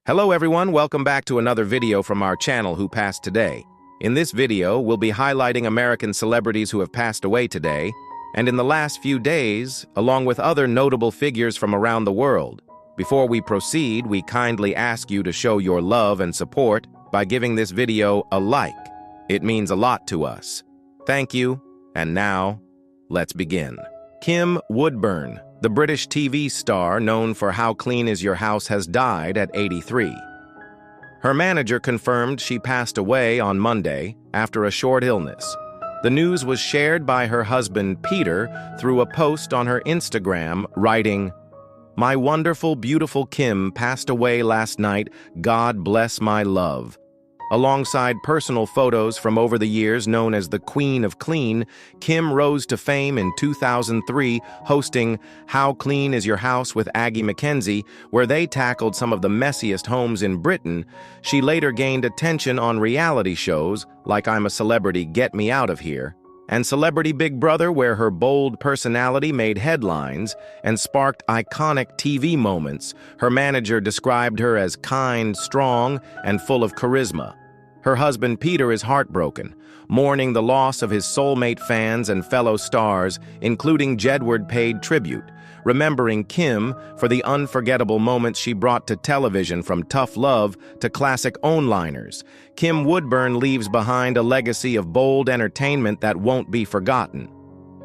Hello everyone, welcome back to another video from our channel Who Passed Today. In this video, we'll be highlighting American celebrities who have passed away today, and in the last few days, along with other notable figures from around the world. Before we proceed, we kindly ask you to show your love and support by giving this video a like. It means a lot to us. Thank you, and now, let's begin. Kim Woodburn, the British TV star known for How Clean Is Your House, has died at 83. Her manager confirmed she passed away on Monday after a short illness. The news was shared by her husband, Peter, through a post on her Instagram, writing, "My wonderful, beautiful Kim passed away last night. God bless my love." Alongside personal photos from over the years known as the Queen of Clean, Kim rose to fame in 2003 hosting How Clean Is Your House with Aggie McKenzie, where they tackled some of the messiest homes in Britain. She later gained attention on reality shows like I'm a Celebrity, Get Me Out of Here, and Celebrity Big Brother, where her bold personality made headlines and sparked iconic TV moments. Her manager described her as kind, strong, and full of charisma. Her husband Peter is heartbroken, mourning the loss of his soulmate fans and fellow stars, including Jedward paid tribute, remembering Kim for the unforgettable moments she brought to television, from Tough Love to classic one-liners. Kim Woodburn leaves behind a legacy of bold entertainment that won't be forgotten.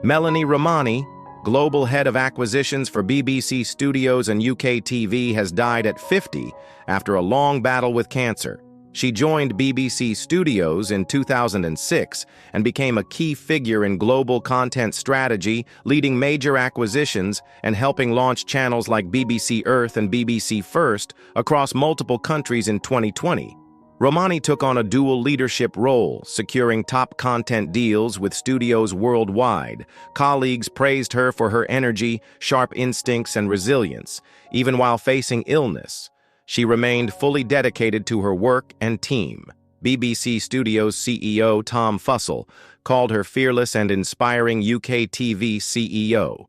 Melanie Romani, global head of acquisitions for BBC Studios and UK TV, has died at 50 after a long battle with cancer. She joined BBC Studios in 2006 and became a key figure in global content strategy, leading major acquisitions and helping launch channels like BBC Earth and BBC First across multiple countries in 2020. Romani took on a dual leadership role, securing top content deals with studios worldwide. Colleagues praised her for her energy, sharp instincts, and resilience, even while facing illness. She remained fully dedicated to her work and team. BBC Studios CEO Tom Fussell called her fearless and inspiring UK TV CEO.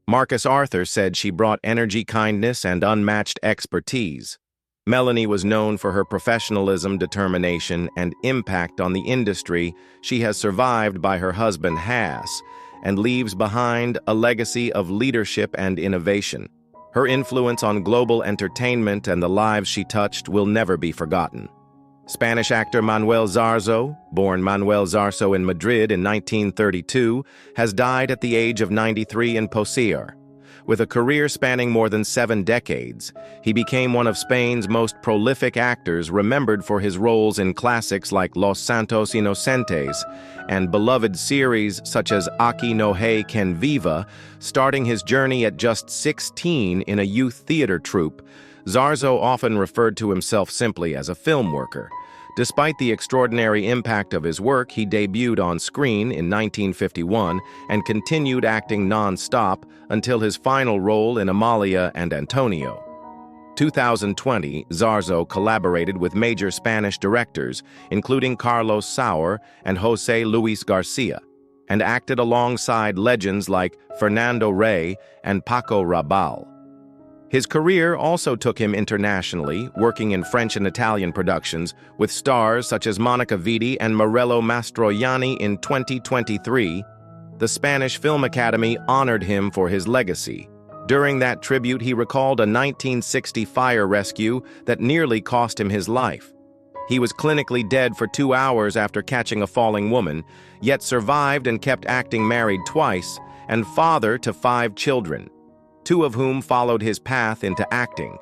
Marcus Arthur said she brought energy, kindness, and unmatched expertise. Melanie was known for her professionalism, determination, and impact on the industry. She has survived by her husband Hass and leaves behind a legacy of leadership and innovation. Her influence on global entertainment and the lives she touched will never be forgotten. Spanish actor Manuel Zarzo, born Manuel Zarzo in Madrid in 1932, has died at the age of 93 in Poitiers. With a career spanning more than 7 decades, he became one of Spain's most prolific actors, remembered for his roles in classics like Los Santos Inocentes and beloved series such as Aquí no hay quien viva. Starting his journey at just 16 in a youth theater troupe, Zarzo often referred to himself simply as a film worker. Despite the extraordinary impact of his work, he debuted on screen in 1951 and continued acting non-stop until his final role in Amalia and Antonio. 2020, Zarzo collaborated with major Spanish directors, including Carlos Saura and José Luis García, and acted alongside legends like Fernando Rey and Paco Rabanne. His career also took him internationally, working in French and Italian productions with stars such as Monica Vitti and Morello Mastroianni. In 2023, the Spanish Film Academy honored him for his legacy. During that tribute, he recalled a 1960 fire rescue that nearly cost him his life. He was clinically dead for 2 hours after catching a falling woman, yet survived and kept acting, married twice, and father to 5 children, 2 of whom followed his path into acting.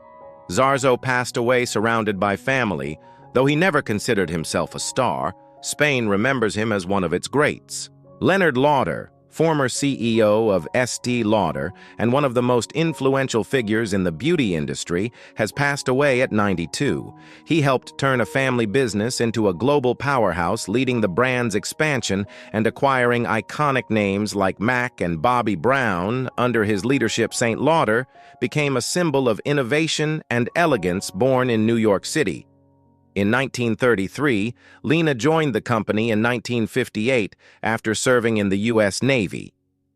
Zarzo passed away surrounded by family. Though he never considered himself a star, Spain remembers him as one of its greats. Leonard Lauder, former CEO of Estée Lauder and one of the most influential figures in the beauty industry, has passed away at 92. He helped turn a family business into a global powerhouse, leading the brand's expansion and acquiring iconic names like Mac and Bobbi Brown. Under his leadership, St. Lauder became a symbol of innovation and elegance, born in New York City. In 1933, Lena joined the company in 1958 after serving in the U.S. Navy.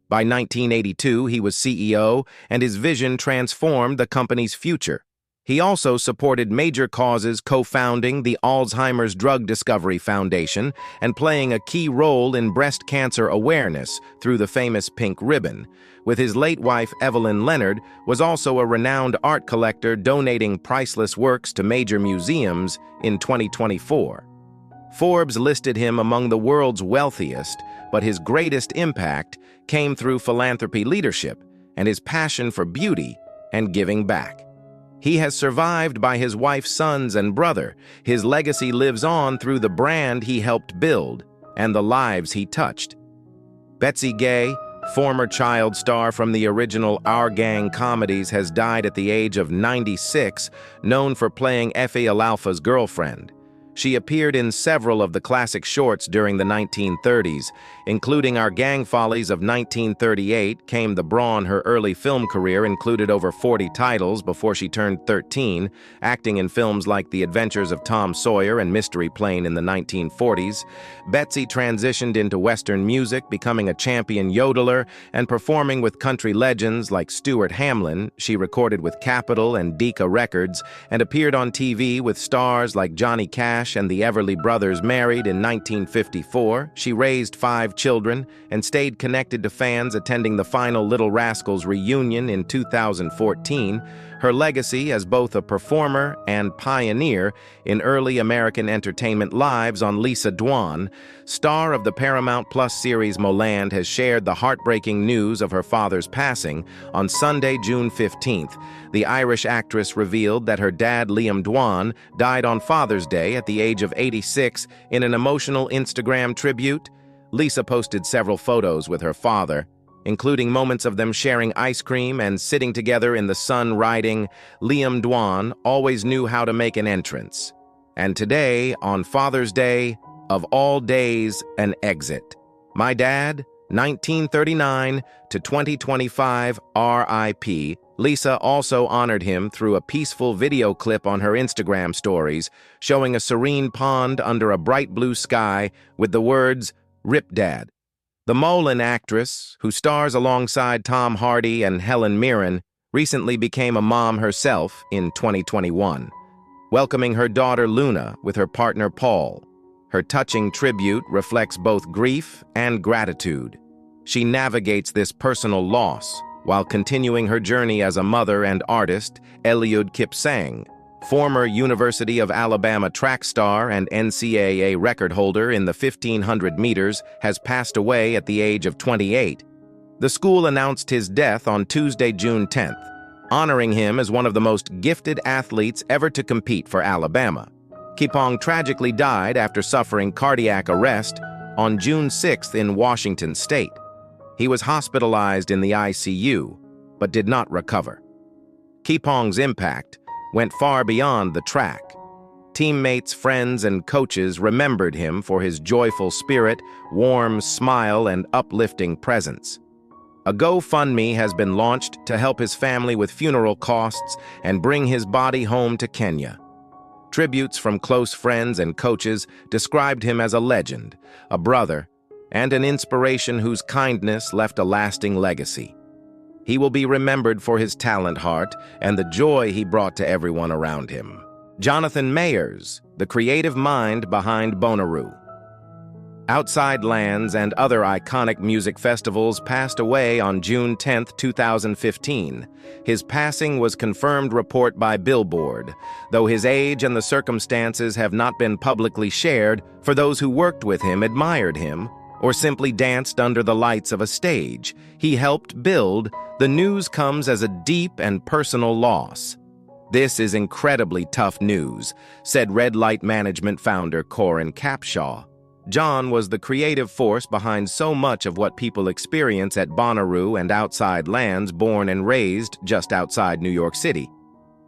By 1982, he was CEO, and his vision transformed the company's future. He also supported major causes, co-founding the Alzheimer's Drug Discovery Foundation and playing a key role in breast cancer awareness through the famous pink ribbon. With his late wife, Evelyn Leonard, was also a renowned art collector, donating priceless works to major museums in 2024. Forbes listed him among the world's wealthiest, but his greatest impact came through philanthropy leadership and his passion for beauty and giving back. He has survived by his wife's sons and brother. His legacy lives on through the brand he helped build and the lives he touched. Betsy Gay, former child star from the original Our Gang comedies, has died at the age of 96, known for playing Effie Alalfa's girlfriend. She appeared in several of the classic shorts during the 1930s, including Our Gang Follies of 1938. Came the Brawn. Her early film career included over 40 titles before she turned 13, acting in films like The Adventures of Tom Sawyer and Mystery Plane in the 1940s. Betsy transitioned into Western music, becoming a champion yodeler and performing with country legends like Stuart Hamlin. She recorded with Capitol and Decca Records and appeared on TV with stars like Johnny Cash and the Everly Brothers. Married in 1954, she raised 5 children and stayed connected to fans, attending the final Little Rascals reunion in 2014. Her legacy as both a performer and pioneer in early American entertainment lives on Lisa Dwan, star of the Paramount Plus series Moland, has shared the heartbreaking news of her father's passing. On Sunday, June 15th, the Irish actress revealed that her dad, Liam Dwan, died on Father's Day at the age of 86. In an emotional Instagram tribute, Lisa posted several photos with her father, including moments of them sharing ice cream and sitting together in the sun, writing, "Liam Dwan always knew how to make an entrance. And today, on Father's Day, of all days, an exit. My dad, 1939 to 2025, R.I.P." Lisa also honored him through a peaceful video clip on her Instagram stories, showing a serene pond under a bright blue sky with the words, "Rip Dad." The Moholo actress, who stars alongside Tom Hardy and Helen Mirren, recently became a mom herself in 2021, welcoming her daughter Luna with her partner Paul. Her touching tribute reflects both grief and gratitude. She navigates this personal loss while continuing her journey as a mother and artist. Eliud Kipsang, former University of Alabama track star and NCAA record holder in the 1,500 meters, has passed away at the age of 28. The school announced his death on Tuesday, June 10th, honoring him as one of the most gifted athletes ever to compete for Alabama. Kipsang tragically died after suffering cardiac arrest on June 6th in Washington state. He was hospitalized in the ICU, but did not recover. Kipsang's impact went far beyond the track. Teammates, friends, and coaches remembered him for his joyful spirit, warm smile, and uplifting presence. A GoFundMe has been launched to help his family with funeral costs and bring his body home to Kenya. Tributes from close friends and coaches described him as a legend, a brother, and an inspiration whose kindness left a lasting legacy. He will be remembered for his talent heart and the joy he brought to everyone around him. Jonathan Mayers, the creative mind behind Bonnaroo. Outside Lands and other iconic music festivals passed away on June 10, 2015. His passing was confirmed report by Billboard, though his age and the circumstances have not been publicly shared. For those who worked with him, admired him, or simply danced under the lights of a stage he helped build, the news comes as a deep and personal loss. "This is incredibly tough news," said Red Light Management founder Corin Capshaw. John was the creative force behind so much of what people experience at Bonnaroo and Outside Lands, born and raised just outside New York City.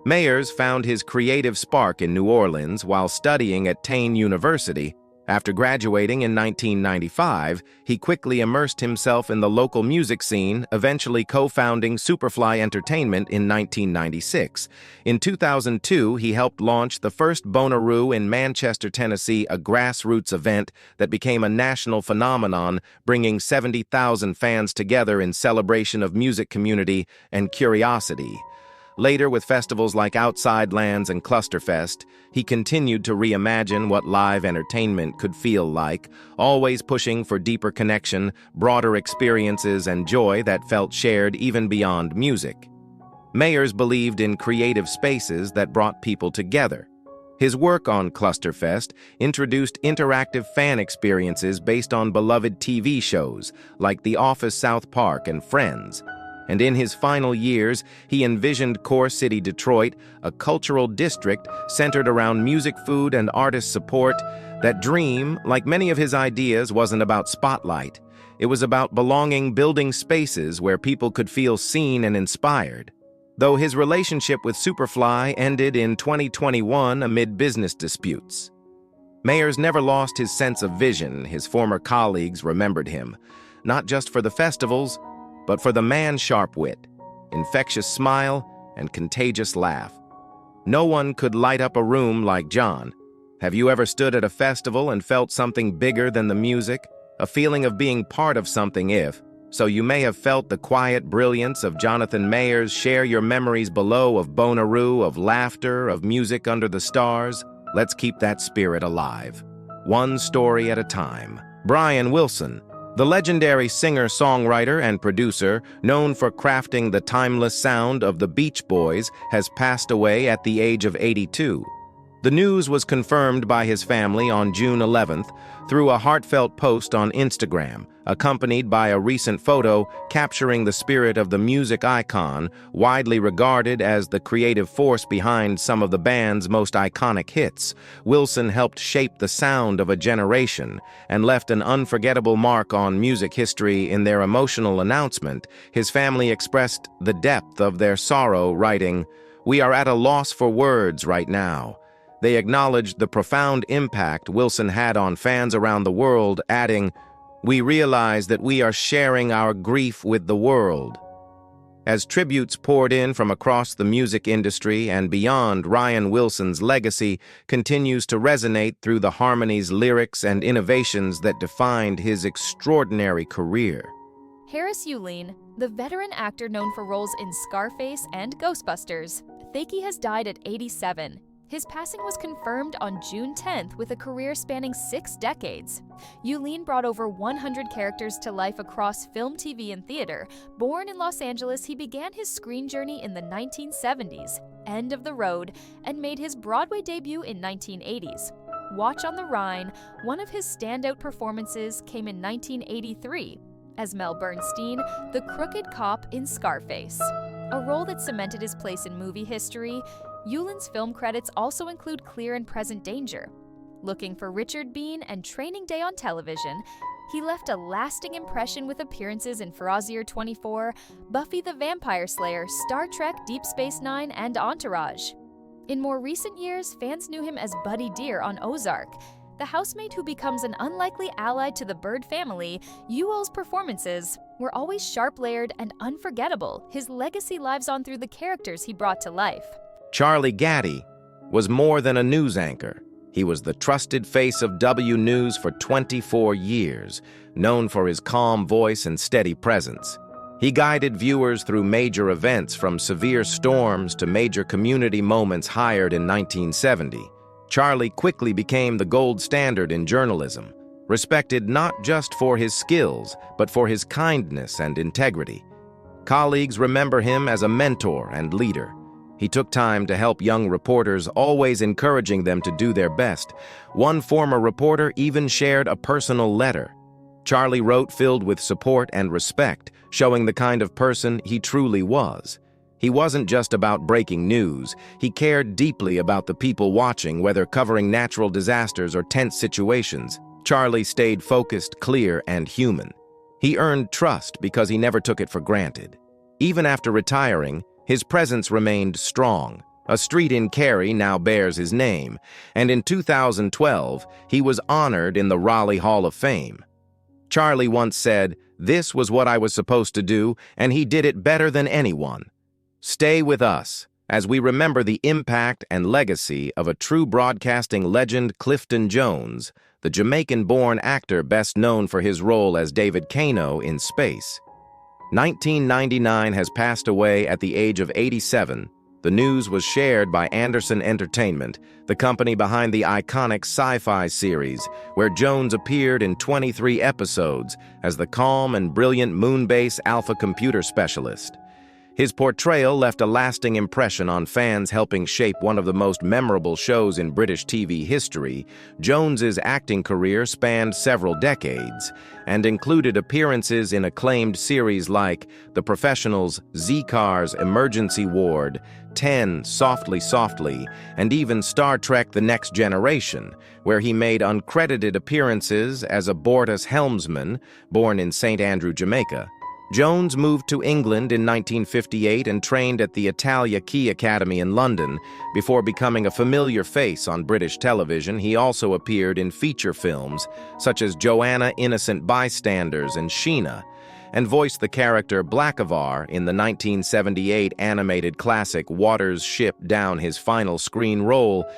Mayers found his creative spark in New Orleans while studying at Tane University. After graduating in 1995, he quickly immersed himself in the local music scene, eventually co-founding Superfly Entertainment in 1996. In 2002, he helped launch the first Bonnaroo in Manchester, Tennessee, a grassroots event that became a national phenomenon, bringing 70,000 fans together in celebration of music community and curiosity. Later, with festivals like Outside Lands and Clusterfest, he continued to reimagine what live entertainment could feel like, always pushing for deeper connection, broader experiences, and joy that felt shared even beyond music. Mayers believed in creative spaces that brought people together. His work on Clusterfest introduced interactive fan experiences based on beloved TV shows like The Office, South Park, and Friends. And in his final years, he envisioned Core City, Detroit, a cultural district centered around music, food, and artist support. That dream, like many of his ideas, wasn't about spotlight. It was about belonging, building spaces where people could feel seen and inspired. Though his relationship with Superfly ended in 2021 amid business disputes. Mayers never lost his sense of vision. His former colleagues remembered him, not just for the festivals, but for the man's sharp wit, infectious smile, and contagious laugh. No one could light up a room like John. Have you ever stood at a festival and felt something bigger than the music? A feeling of being part of something So you may have felt the quiet brilliance of Jonathan Mayers. Share your memories below of Bonnaroo, of laughter, of music under the stars. Let's keep that spirit alive. One story at a time. Brian Wilson, the legendary singer-songwriter and producer, known for crafting the timeless sound of the Beach Boys, has passed away at the age of 82. The news was confirmed by his family on June 11th through a heartfelt post on Instagram, accompanied by a recent photo capturing the spirit of the music icon, widely regarded as the creative force behind some of the band's most iconic hits. Wilson helped shape the sound of a generation and left an unforgettable mark on music history. In their emotional announcement, his family expressed the depth of their sorrow, writing, "We are at a loss for words right now." They acknowledged the profound impact Wilson had on fans around the world, adding, "We realize that we are sharing our grief with the world." As tributes poured in from across the music industry and beyond, Brian Wilson's legacy continues to resonate through the harmonies, lyrics, and innovations that defined his extraordinary career. Harris Yulin, the veteran actor known for roles in Scarface and Ghostbusters, Thakey has died at 87. His passing was confirmed on June 10th with a career spanning 6 decades. Yulin brought over 100 characters to life across film, TV, and theater. Born in Los Angeles, he began his screen journey in the 1970s, End of the Road, and made his Broadway debut in 1980s. Watch on the Rhine, one of his standout performances, came in 1983 as Mel Bernstein, the crooked cop in Scarface. A role that cemented his place in movie history. Yulin's film credits also include Clear and Present Danger. Looking for Richard Bean and Training Day on television, he left a lasting impression with appearances in Frasier 24, Buffy the Vampire Slayer, Star Trek, Deep Space Nine, and Entourage. In more recent years, fans knew him as Buddy Deer on Ozark, the housemate who becomes an unlikely ally to the Bird family. Yuo's performances were always sharp-layered and unforgettable. His legacy lives on through the characters he brought to life. Charlie Gaddy was more than a news anchor. He was the trusted face of W News for 24 years, known for his calm voice and steady presence. He guided viewers through major events, from severe storms to major community moments. Hired in 1970, Charlie quickly became the gold standard in journalism, respected not just for his skills, but for his kindness and integrity. Colleagues remember him as a mentor and leader. He took time to help young reporters, always encouraging them to do their best. One former reporter even shared a personal letter Charlie wrote, filled with support and respect, showing the kind of person he truly was. He wasn't just about breaking news. He cared deeply about the people watching, whether covering natural disasters or tense situations. Charlie stayed focused, clear, and human. He earned trust because he never took it for granted. Even after retiring, his presence remained strong. A street in Cary now bears his name, and in 2012, he was honored in the Raleigh Hall of Fame. Charlie once said, "This was what I was supposed to do, and he did it better than anyone." Stay with us as we remember the impact and legacy of a true broadcasting legend, Clifton Jones, the Jamaican-born actor best known for his role as David Kano in Space. 1999 has passed away at the age of 87, The news was shared by Anderson Entertainment, the company behind the iconic sci-fi series, where Jones appeared in 23 episodes as the calm and brilliant Moonbase alpha computer specialist. His portrayal left a lasting impression on fans, helping shape one of the most memorable shows in British TV history. Jones's acting career spanned several decades and included appearances in acclaimed series like The Professionals, Z-Cars, Emergency Ward, 10, Softly Softly, and even Star Trek The Next Generation, where he made uncredited appearances as a Bortus helmsman born in St. Andrew, Jamaica. Jones moved to England in 1958 and trained at the Italia Key Academy in London. Before becoming a familiar face on British television, he also appeared in feature films such as Joanna, Innocent Bystanders, and Sheena, and voiced the character Blackavar in the 1978 animated classic Waters' Ship Down. His final screen role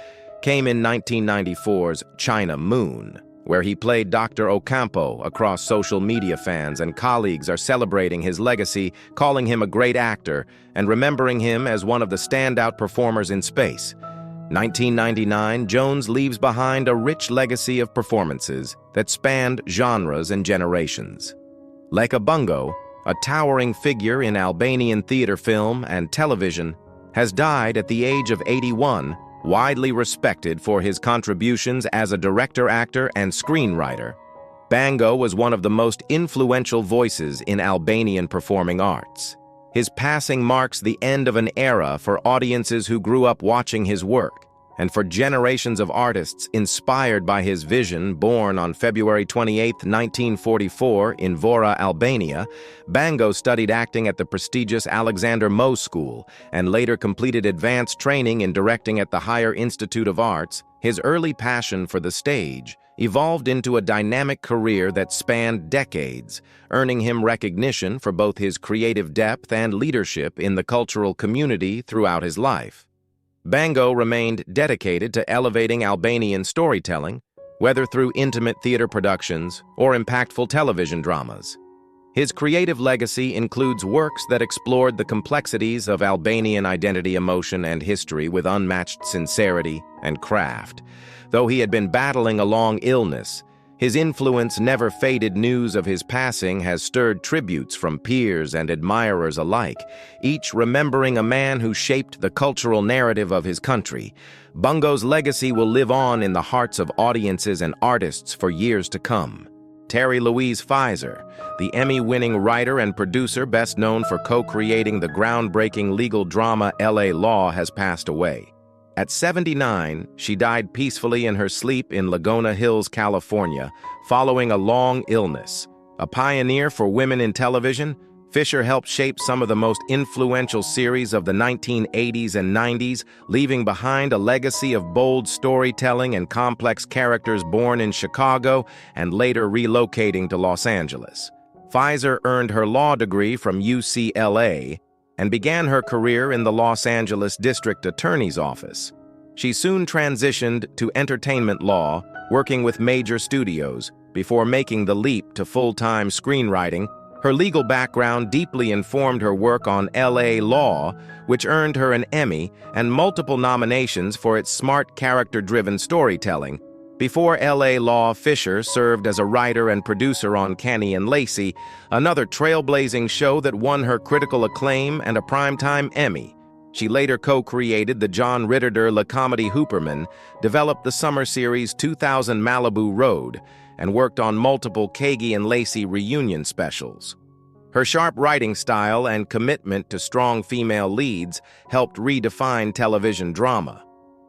came in 1994's China Moon, where he played Dr. Ocampo. Across social media, fans and colleagues are celebrating his legacy, calling him a great actor, and remembering him as one of the standout performers in space. 1999, Jones leaves behind a rich legacy of performances that spanned genres and generations. Leka Bungo, a towering figure in Albanian theater, film, and television, has died at the age of 81, widely respected for his contributions as a director, actor, and screenwriter. Bango was one of the most influential voices in Albanian performing arts. His passing marks the end of an era for audiences who grew up watching his work, and for generations of artists inspired by his vision. Born on February 28, 1944, in Vora, Albania, Bango studied acting at the prestigious Alexander Moe School and later completed advanced training in directing at the Higher Institute of Arts. His early passion for the stage evolved into a dynamic career that spanned decades, earning him recognition for both his creative depth and leadership in the cultural community throughout his life. Bango remained dedicated to elevating Albanian storytelling, whether through intimate theater productions or impactful television dramas. His creative legacy includes works that explored the complexities of Albanian identity, emotion, and history with unmatched sincerity and craft. Though he had been battling a long illness, his influence never faded. News of his passing has stirred tributes from peers and admirers alike, each remembering a man who shaped the cultural narrative of his country. Bungo's legacy will live on in the hearts of audiences and artists for years to come. Terry Louise Pfizer, the Emmy-winning writer and producer best known for co-creating the groundbreaking legal drama LA Law, has passed away. At 79, she died peacefully in her sleep in Laguna Hills, California, following a long illness. A pioneer for women in television, Fisher helped shape some of the most influential series of the 1980s and 90s, leaving behind a legacy of bold storytelling and complex characters. Born in Chicago and later relocating to Los Angeles, Pfizer earned her law degree from UCLA and began her career in the Los Angeles District Attorney's Office. She soon transitioned to entertainment law, working with major studios, before making the leap to full-time screenwriting. Her legal background deeply informed her work on LA Law, which earned her an Emmy and multiple nominations for its smart, character-driven storytelling. Before LA Law, Fisher served as a writer and producer on Canny and Lacey, another trailblazing show that won her critical acclaim and a Primetime Emmy. She later co-created the John Ritter Le Comedy Hooperman, developed the summer series 2000 Malibu Road, and worked on multiple Kagi and Lacey reunion specials. Her sharp writing style and commitment to strong female leads helped redefine television drama.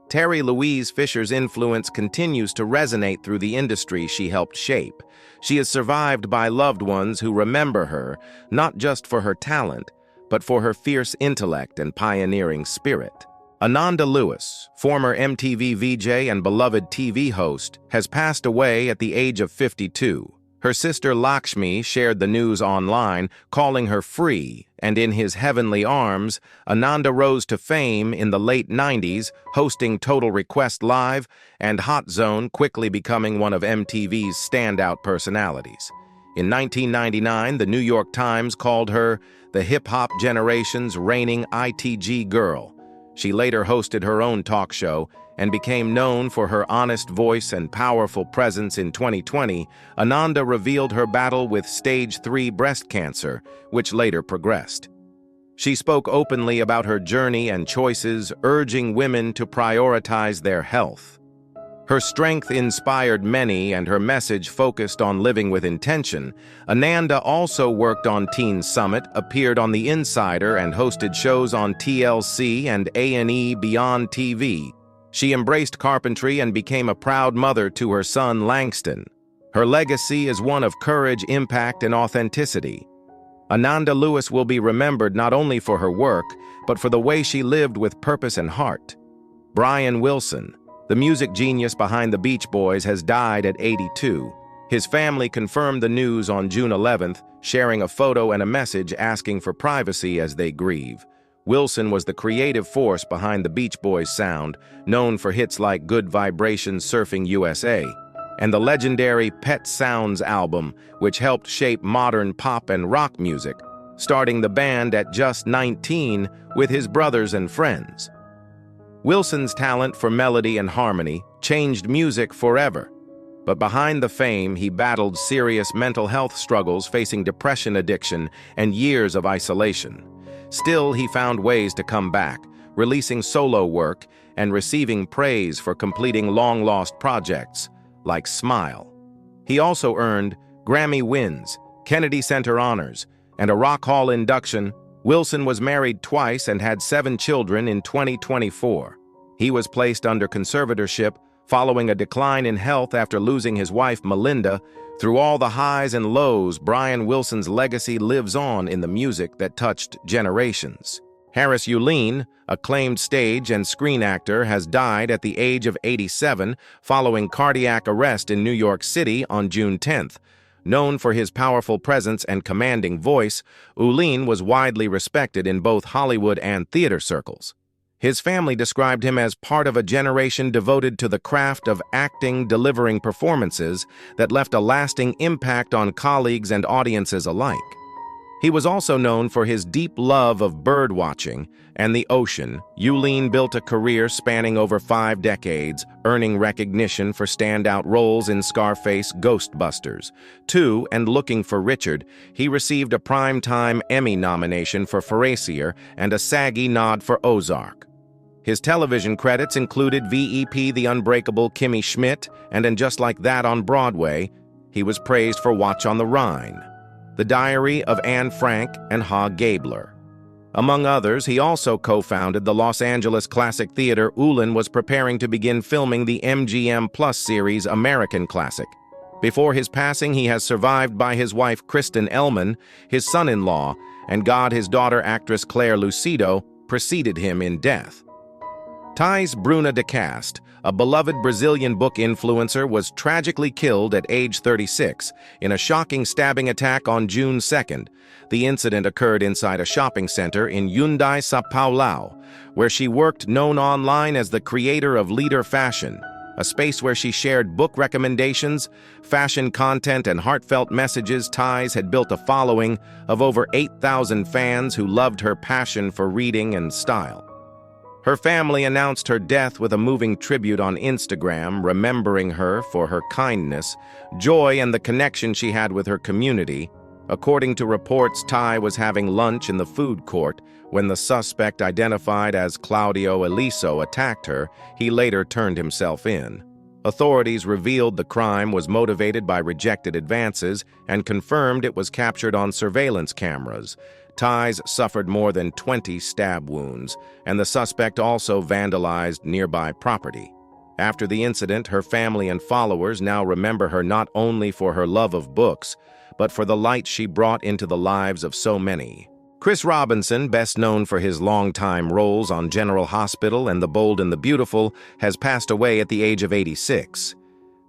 Terry Louise Fisher's influence continues to resonate through the industry she helped shape. She is survived by loved ones who remember her, not just for her talent, but for her fierce intellect and pioneering spirit. Ananda Lewis, former MTV VJ and beloved TV host, has passed away at the age of 52. Her sister Lakshmi shared the news online, calling her free, and in his heavenly arms, Ananda rose to fame in the late 90s, hosting Total Request Live and Hot Zone, quickly becoming one of MTV's standout personalities. In 1999, the New York Times called her the hip-hop generation's reigning ITG girl. She later hosted her own talk show and became known for her honest voice and powerful presence. In 2020, Ananda revealed her battle with stage 3 breast cancer, which later progressed. She spoke openly about her journey and choices, urging women to prioritize their health. Her strength inspired many, and her message focused on living with intention. Ananda also worked on Teen Summit, appeared on The Insider, and hosted shows on TLC and A&E Beyond TV. She embraced carpentry and became a proud mother to her son Langston. Her legacy is one of courage, impact, and authenticity. Ananda Lewis will be remembered not only for her work, but for the way she lived with purpose and heart. Brian Wilson, the music genius behind the Beach Boys, has died at 82. His family confirmed the news on June 11th, sharing a photo and a message asking for privacy as they grieve. Wilson was the creative force behind the Beach Boys sound, known for hits like Good Vibrations, Surfing USA, and the legendary Pet Sounds album, which helped shape modern pop and rock music, starting the band at just 19 with his brothers and friends. Wilson's talent for melody and harmony changed music forever, but behind the fame, he battled serious mental health struggles, facing depression, addiction, and years of isolation. Still, he found ways to come back, releasing solo work and receiving praise for completing long-lost projects, like Smile. He also earned Grammy wins, Kennedy Center honors, and a Rock Hall induction. Wilson was married twice and had 7 children in 2024. He was placed under conservatorship following a decline in health after losing his wife Melinda. Through all the highs and lows, Brian Wilson's legacy lives on in the music that touched generations. Harris Yulin, acclaimed stage and screen actor, has died at the age of 87 following cardiac arrest in New York City on June 10th. Known for his powerful presence and commanding voice, Yulin was widely respected in both Hollywood and theater circles. His family described him as part of a generation devoted to the craft of acting, delivering performances that left a lasting impact on colleagues and audiences alike. He was also known for his deep love of bird watching and the ocean. Yulin built a career spanning over 5 decades, earning recognition for standout roles in Scarface, Ghostbusters 2, and Looking for Richard. He received a Primetime Emmy nomination for Frasier and a SAG nod for Ozark. His television credits included VEP The Unbreakable Kimmy Schmidt and Just Like That on Broadway. He was praised for Watch on the Rhine, The Diary of Anne Frank, and Ha Gabler. Among others, he also co-founded the Los Angeles Classic Theater. Yulin was preparing to begin filming the MGM Plus series American Classic. Before his passing, he has survived by his wife Kristen Elman, his son-in-law, and his daughter actress Claire Lucido preceded him in death. Thais Bruna de Cast, a beloved Brazilian book influencer, was tragically killed at age 36 in a shocking stabbing attack on June 2nd. The incident occurred inside a shopping center in Hyundai, São Paulo, where she worked, known online as the creator of Leader Fashion, a space where she shared book recommendations, fashion content, and heartfelt messages. Thais had built a following of over 8,000 fans who loved her passion for reading and style. Her family announced her death with a moving tribute on Instagram, remembering her for her kindness, joy, and the connection she had with her community. According to reports, Thai was having lunch in the food court when the suspect, identified as Claudio Eliso, attacked her. He later turned himself in. Authorities revealed the crime was motivated by rejected advances and confirmed it was captured on surveillance cameras. Thais suffered more than 20 stab wounds, and the suspect also vandalized nearby property. After the incident, her family and followers now remember her not only for her love of books, but for the light she brought into the lives of so many. Chris Robinson, best known for his longtime roles on General Hospital and The Bold and the Beautiful, has passed away at the age of 86.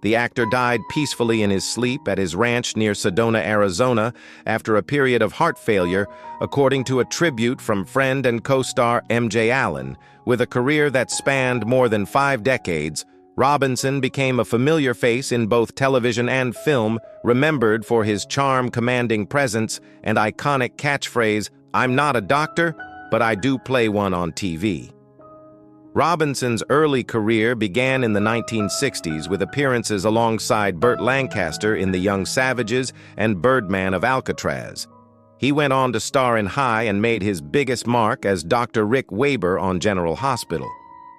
The actor died peacefully in his sleep at his ranch near Sedona, Arizona, after a period of heart failure, according to a tribute from friend and co-star MJ Allen. With a career that spanned more than 5 decades, Robinson became a familiar face in both television and film, remembered for his charm, commanding presence, and iconic catchphrase, "I'm not a doctor, but I do play one on TV." Robinson's early career began in the 1960s with appearances alongside Burt Lancaster in The Young Savages and Birdman of Alcatraz. He went on to star in High and made his biggest mark as Dr. Rick Waber on General Hospital,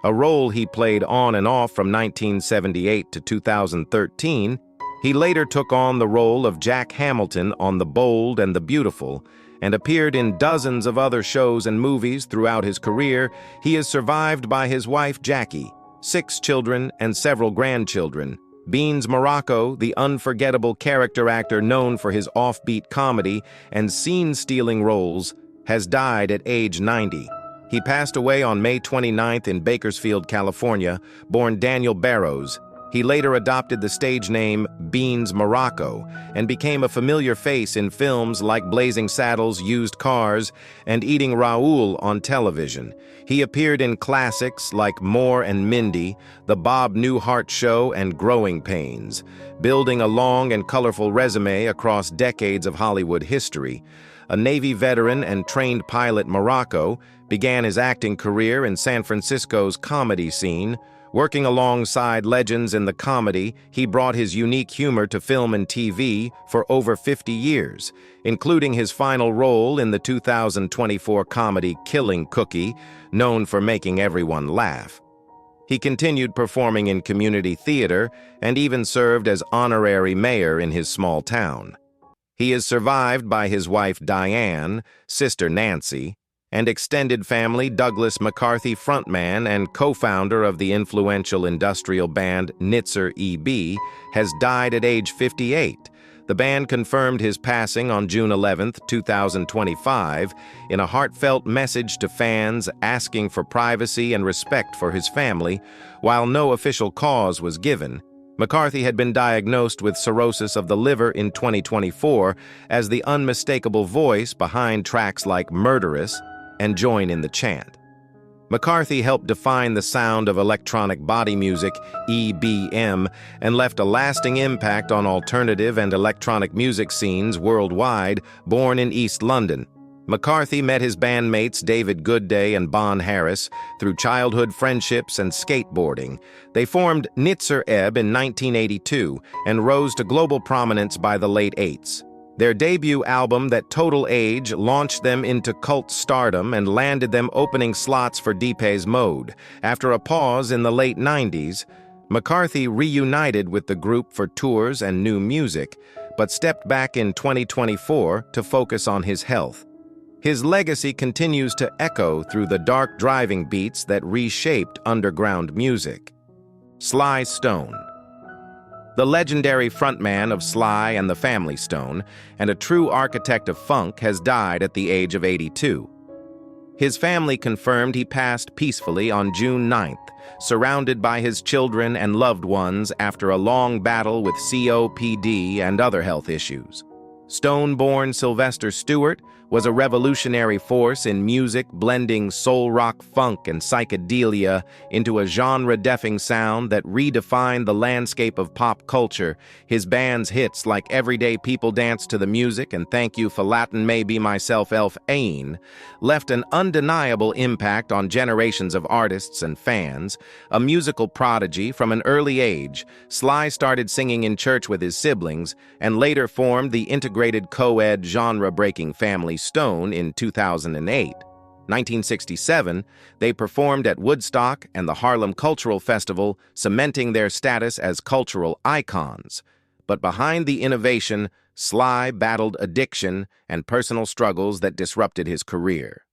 a role he played on and off from 1978 to 2013. He later took on the role of Jack Hamilton on The Bold and the Beautiful, and appeared in dozens of other shows and movies throughout his career. He is survived by his wife Jackie, 6 children and several grandchildren. Beans Morocco, the unforgettable character actor known for his offbeat comedy and scene-stealing roles, has died at age 90. He passed away on May 29th in Bakersfield, California, born Daniel Barrows. He later adopted the stage name Beans Morocco and became a familiar face in films like Blazing Saddles, Used Cars, and Eating Raoul on television. He appeared in classics like More and Mindy, The Bob Newhart Show, and Growing Pains, building a long and colorful resume across decades of Hollywood history. A Navy veteran and trained pilot, Morocco began his acting career in San Francisco's comedy scene. Working alongside legends in the comedy, he brought his unique humor to film and TV for over 50 years, including his final role in the 2024 comedy Killing Cookie, known for making everyone laugh. He continued performing in community theater and even served as honorary mayor in his small town. He is survived by his wife Diane, sister Nancy, and extended family. Douglas McCarthy, frontman and co-founder of the influential industrial band Nitzer Ebb, has died at age 58. The band confirmed his passing on June 11, 2025, in a heartfelt message to fans asking for privacy and respect for his family. While no official cause was given, McCarthy had been diagnosed with cirrhosis of the liver in 2024 as the unmistakable voice behind tracks like Murderous and Join in the Chant. McCarthy helped define the sound of electronic body music, EBM, and left a lasting impact on alternative and electronic music scenes worldwide. Born in East London, McCarthy met his bandmates David Goodday and Bon Harris through childhood friendships and skateboarding. They formed Nitzer Ebb in 1982 and rose to global prominence by the late '80s. Their debut album, That Total Age, launched them into cult stardom and landed them opening slots for Depeche Mode. After a pause in the late '90s, McCarthy reunited with the group for tours and new music, but stepped back in 2024 to focus on his health. His legacy continues to echo through the dark driving beats that reshaped underground music. Sly Stone. The legendary frontman of Sly and the Family Stone, and a true architect of funk, has died at the age of 82. His family confirmed he passed peacefully on June 9th, surrounded by his children and loved ones after a long battle with COPD and other health issues. Stone-born Sylvester Stewart was a revolutionary force in music, blending soul rock, funk, and psychedelia into a genre-deafing sound that redefined the landscape of pop culture. His band's hits like Everyday People Dance to the Music and Thank You for Latin May Be Myself Elf Ain left an undeniable impact on generations of artists and fans. A musical prodigy from an early age, Sly started singing in church with his siblings and later formed the integrated co-ed genre-breaking Family Stone in 2008. 1967, they performed at Woodstock and the Harlem Cultural Festival, cementing their status as cultural icons. But behind the innovation, Sly battled addiction and personal struggles that disrupted his career.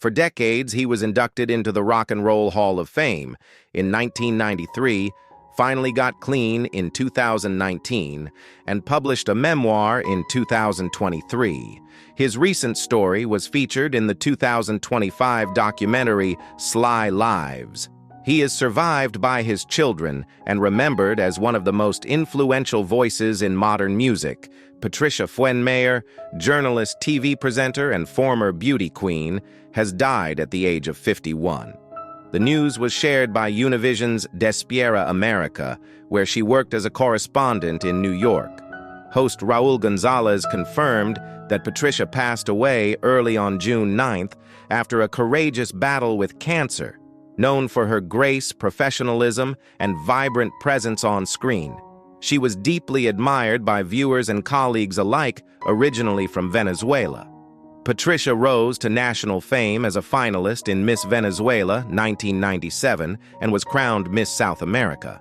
For decades, he was inducted into the Rock and Roll Hall of Fame in 1993, finally got clean in 2019, and published a memoir in 2023. His recent story was featured in the 2025 documentary Sly Lives. He is survived by his children and remembered as one of the most influential voices in modern music. Patricia Fuen-Mayer, journalist, TV presenter, and former beauty queen, has died at the age of 51. The news was shared by Univision's Despierta America, where she worked as a correspondent in New York. Host Raul Gonzalez confirmed that Patricia passed away early on June 9th after a courageous battle with cancer. Known for her grace, professionalism, and vibrant presence on screen, she was deeply admired by viewers and colleagues alike, originally from Venezuela. Patricia rose to national fame as a finalist in Miss Venezuela 1997 and was crowned Miss South America.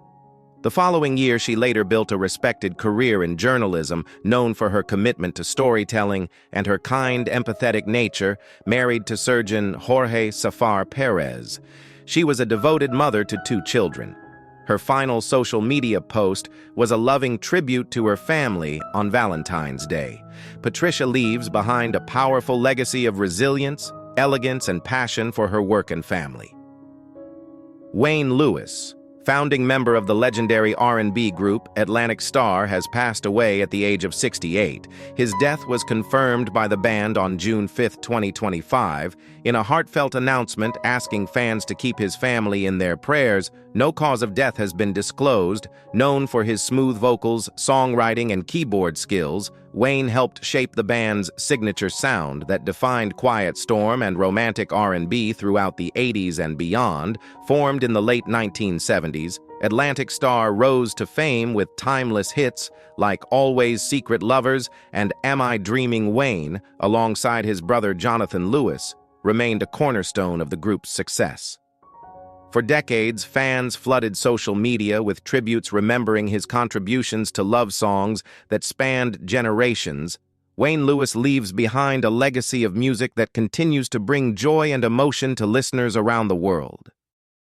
The following year, she later built a respected career in journalism, known for her commitment to storytelling and her kind, empathetic nature, married to surgeon Jorge Safar Perez. She was a devoted mother to 2 children. Her final social media post was a loving tribute to her family on Valentine's Day. Patricia leaves behind a powerful legacy of resilience, elegance, and passion for her work and family. Wayne Lewis, founding member of the legendary R&B group Atlantic Starr, has passed away at the age of 68. His death was confirmed by the band on June 5, 2025. In a heartfelt announcement asking fans to keep his family in their prayers, no cause of death has been disclosed. Known for his smooth vocals, songwriting, and keyboard skills, Wayne helped shape the band's signature sound that defined quiet storm and romantic R&B throughout the 80s and beyond. Formed in the late 1970s, Atlantic Starr rose to fame with timeless hits like Always Secret Lovers and Am I Dreaming Wayne, alongside his brother Jonathan Lewis, remained a cornerstone of the group's success. For decades, fans flooded social media with tributes remembering his contributions to love songs that spanned generations. Wayne Lewis leaves behind a legacy of music that continues to bring joy and emotion to listeners around the world.